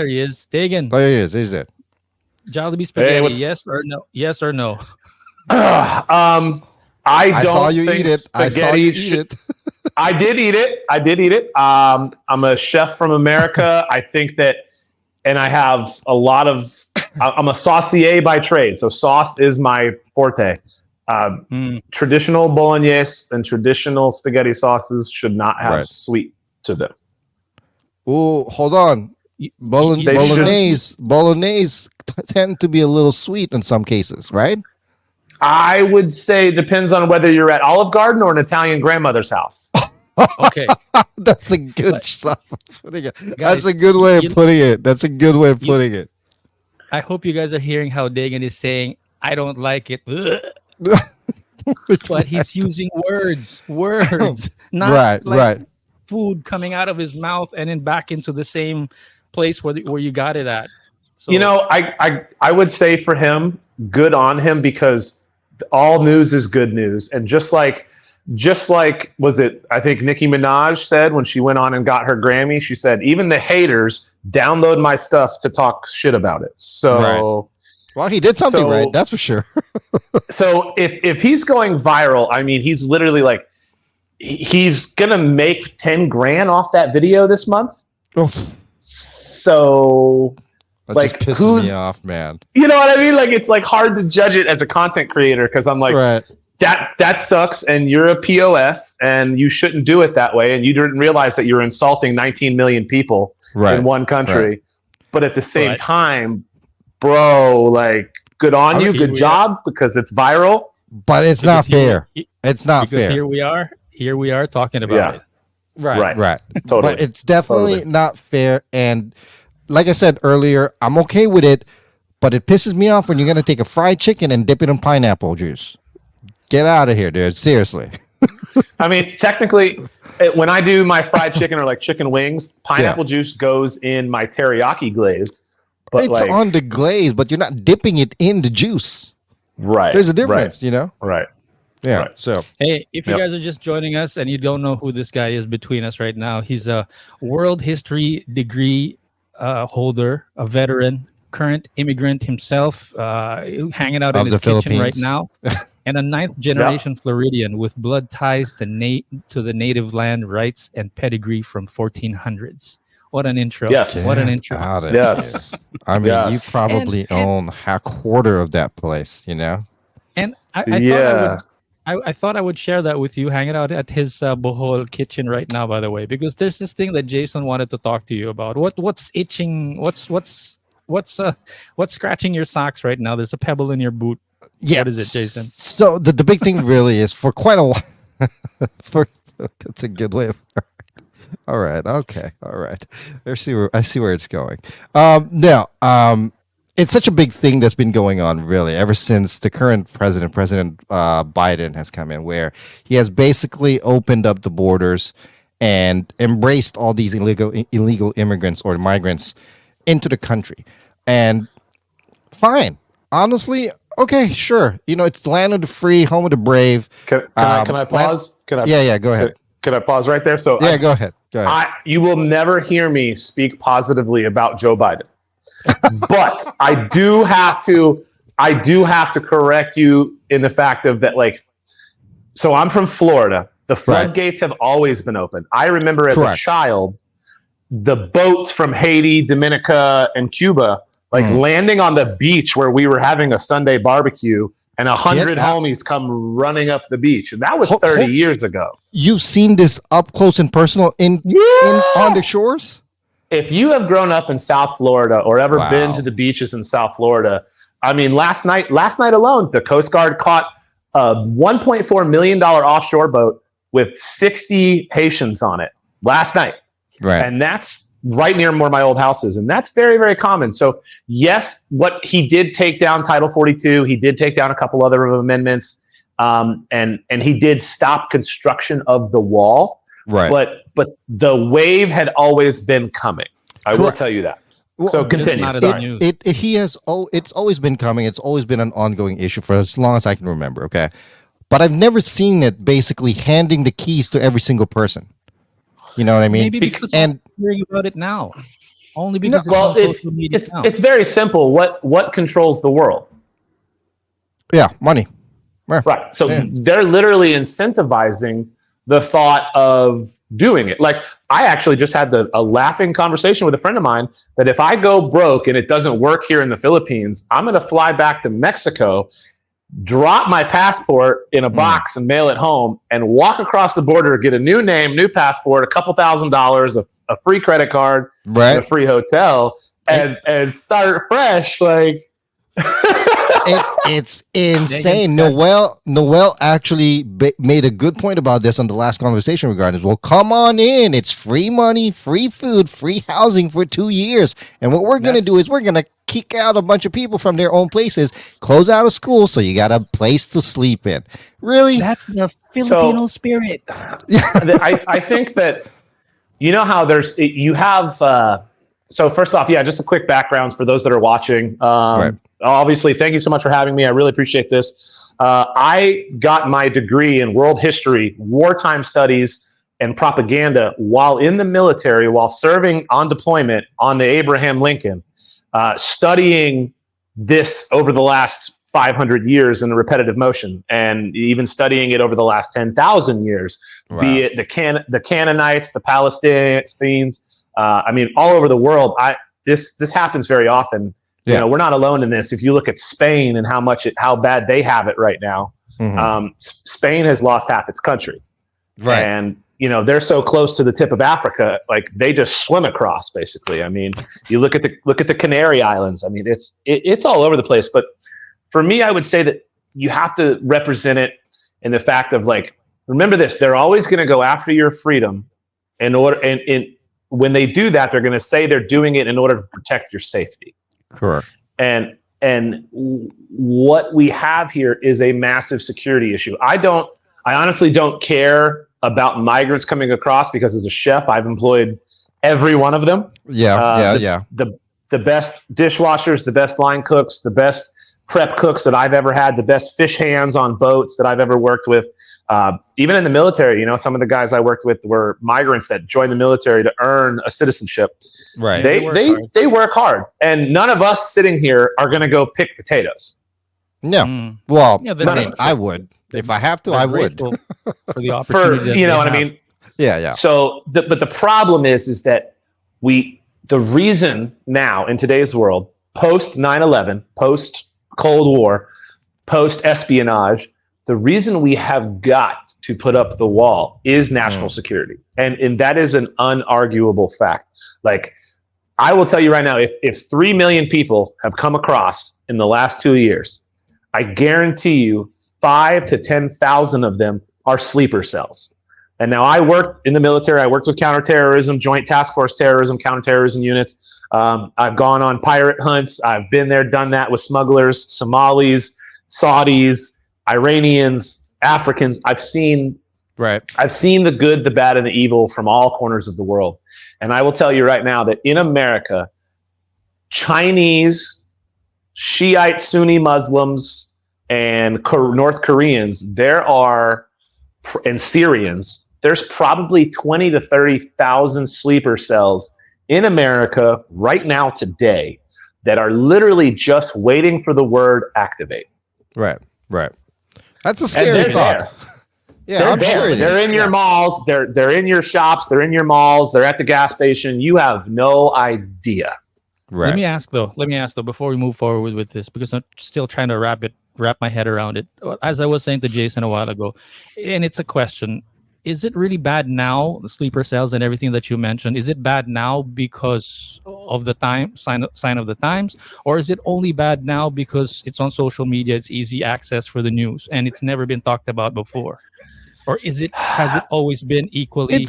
There he is. Dagan, There he is. He's it. Jollibee Hey, spaghetti, yes or no? Yes or no? I I don't saw you think eat it. I saw you spaghetti eat it. I did eat it. I did eat it. I'm a chef from America. I think that, and I have a lot of. I'm a saucier by trade, so sauce is my forte. Traditional bolognese and traditional spaghetti sauces should not have Right. sweet to them. Oh, hold on. They Bolognese tend to be a little sweet in some cases, right? I would say depends on whether you're at Olive Garden or an Italian grandmother's house. Okay. That's a good But- stuff of putting it. Guys, That's a good way of putting it. That's a good way of putting it. I hope you guys are hearing how Dagan is saying, I don't like it. But he's using words, not Right, like right. food coming out of his mouth and then back into the same place where you got it at. So, You know, I would say for him, good on him, because all news is good news. And just like was it, I think Nicki Minaj said when she went on and got her Grammy, she said, even the haters download my stuff to talk shit about it. So Well, he did something So- right. That's for sure. so if he's going viral, I mean, he's literally like, he's gonna make 10 grand off that video this month. Oh, So that Like, just pisses who's- me off, man. you know what I mean? Like, it's like hard to judge it as a content creator, because I'm like, Right. that sucks, and you're a POS, and you shouldn't do it that way, and you didn't realize that you're insulting 19 million people Right. in one country. Right. But at the same Right. time, bro, like, good on you, good job, because it's viral. But it's not because fair. It's not because fair. here we are talking about Yeah. it. Right. Right. Totally. But it's definitely Totally. not fair. And like I said earlier, I'm okay with it, but it pisses me off when you're going to take a fried chicken and dip it in pineapple juice. Get out of here, dude. Seriously. I mean, technically, when I do my fried chicken or like chicken wings, pineapple juice goes in my teriyaki glaze. But It's like, on the glaze, but you're not dipping it in the juice. right. There's a difference, you know? Right. Yeah. Right. So, Hey, if you Yep. guys are just joining us and you don't know who this guy is between us right now, he's a world history degree holder, a veteran, current immigrant himself, hanging out in Of his the kitchen right Philippines. now, and a ninth generation Floridian with blood ties to the native land rights and pedigree from 1400s. What an intro! Yes. What an get intro! out of Yes. here. I mean, you Yes. probably And- own a quarter of that place, you know? And I Yeah. I thought I would share that with you, hanging out at his Bohol kitchen right now, by the way, because there's this thing that Jason wanted to talk to you about. What's itching? What's scratching your socks right now? There's a pebble in your boot. Yeah. What is it, Jason? So the big thing really is for quite a while. That's a good way of. All right. Okay. All right. I see where it's going. It's such a big thing that's been going on really ever since the current President Biden has come in, where he has basically opened up the borders and embraced all these illegal immigrants or migrants into the country. And fine, honestly, okay, sure. You know, it's the land of the free, home of the brave. Can I pause? Can I? Yeah. Go ahead. Can I pause right there? So Yeah, go ahead. Go ahead. you will never hear me speak positively about Joe Biden, but I do have to correct you in the fact of that, like, so I'm from Florida. The floodgates have always been open. I remember as a Correct. child, the boats from Haiti, Dominica, and Cuba, like landing on the beach where we were having a Sunday barbecue, and 100 Get out. homies come running up the beach, and that was Hold- 30 hold- years ago. You've seen this up close and personal in on the shores? If you have grown up in South Florida or ever Wow. been to the beaches in South Florida, I mean, last night alone, the Coast Guard caught a $1.4 million offshore boat with 60 Haitians on it last night. Right. And that's right near where my old house is. And that's very, very common. So yes, what he did take down Title 42, he did take down a couple other amendments, and he did stop construction of the wall. Right. But the wave had always been coming. I will Correct. tell you that. Well, So Just continue. not as Sorry. news. it's always been coming. It's always been an ongoing issue for as long as I can remember. Okay, but I've never seen it basically handing the keys to every single person. You know what I mean? Maybe because and we're hearing about it now. Only No, because it's Well, on social media now. it's very simple. What controls the world? yeah, money. Yeah. Right. So Yeah. they're literally incentivizing the thought of doing it. Like I actually just had a laughing conversation with a friend of mine that if I go broke and it doesn't work here in the Philippines, I'm going to fly back to Mexico, drop my passport in a box and mail it home, and walk across the border, get a new name, new passport, a couple $1,000s, a free credit card, and a Right. free hotel, and start fresh. Like It's Megan's insane. got Noel actually made a good point about this on the last conversation regarding this. Well, come on in. It's free money, free food, free housing for 2 years. And what we're going to do is we're going to kick out a bunch of people from their own places, close out of school, so you got a place to sleep in. Really? that's the Filipino So- spirit. I think that you know how you have. So first off, yeah, just a quick background for those that are watching. Right. Obviously, thank you so much for having me. I really appreciate this. I got my degree in world history, wartime studies, and propaganda while in the military, while serving on deployment on the Abraham Lincoln, studying this over the last 500 years in repetitive motion, and even studying it over the last 10,000 years, Wow. be it the Canaanites, the Palestinians, I mean, all over the world. This happens very often. You Yeah. know, we're not alone in this. If you look at Spain and how bad they have it right now, Spain has lost half its country, Right. and you know they're so close to the tip of Africa, like they just swim across. Basically, I mean, you look at the Canary Islands. I mean, it's all over the place. But for me, I would say that you have to represent it in the fact of like, remember this: they're always going to go after your freedom in order, and when they do that, they're going to say they're doing it in order to protect your safety. Correct. And what we have here is a massive security issue. I honestly don't care about migrants coming across because as a chef, I've employed every one of them. Yeah. The best dishwashers, the best line cooks, the best prep cooks that I've ever had, the best fish hands on boats that I've ever worked with. Even in the military, you know, some of the guys I worked with were migrants that joined the military to earn a citizenship. Right. They work hard, and none of us sitting here are going to go pick potatoes. No. Mm. Well, Yeah, I mean, I would. If I have to, I would. Grateful for the opportunity. that You know they what I have. mean? Yeah. So, but the problem is that the reason now in today's world, post 9/11, post Cold War, post espionage, the reason we have got to put up the wall is national security, and that is an unarguable fact. Like, I will tell you right now, if 3 million people have come across in the last 2 years, I guarantee you 5 to 10,000 of them are sleeper cells. And now I worked in the military. I worked with counterterrorism, joint task force terrorism, counterterrorism units. I've gone on pirate hunts. I've been there, done that with smugglers, Somalis, Saudis, Iranians, Africans. I've seen the good, the bad, and the evil from all corners of the world. And I will tell you right now that in America, Chinese, Shiite Sunni Muslims, and North Koreans, and Syrians, there's probably 20 to 30,000 sleeper cells in America right now today that are literally just waiting for the word activate. Right. That's a scary thought. There. Yeah, They're I'm there. sure it is. They're in your malls. They're in your shops. They're in your malls. They're at the gas station. You have no idea. Right. Let me ask though before we move forward with this, because I'm still trying to wrap my head around it. As I was saying to Jason a while ago, and it's a question: is it really bad now? The sleeper cells and everything that you mentioned, is it bad now because of the sign of the times, or is it only bad now because it's on social media, it's easy access for the news, and it's never been talked about before? Or has it always been equally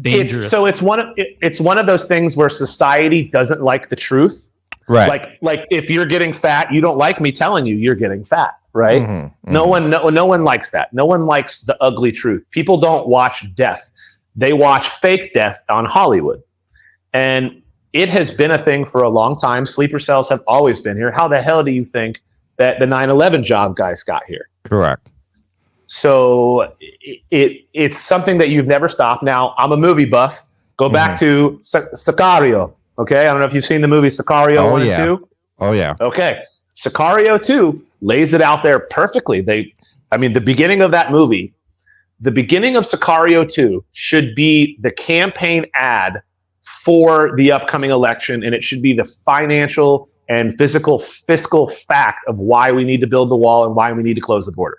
dangerous? It's one of those things where society doesn't like the truth. Right. Like if you're getting fat, you don't like me telling you you're getting fat, right? Mm-hmm. No one likes that. No one likes the ugly truth. People don't watch death. They watch fake death on Hollywood. And it has been a thing for a long time. Sleeper cells have always been here. How the hell do you think that the 9/11 job guys got here? Correct. So it's something that you've never stopped. Now, I'm a movie buff. Go back to Sicario. Okay, I don't know if you've seen the movie Sicario Oh 1 and yeah. 2. Oh yeah. Okay, Sicario 2 lays it out there perfectly. The beginning of that movie, the beginning of Sicario 2 should be the campaign ad for the upcoming election, and it should be the financial and fiscal fact of why we need to build the wall and why we need to close the border.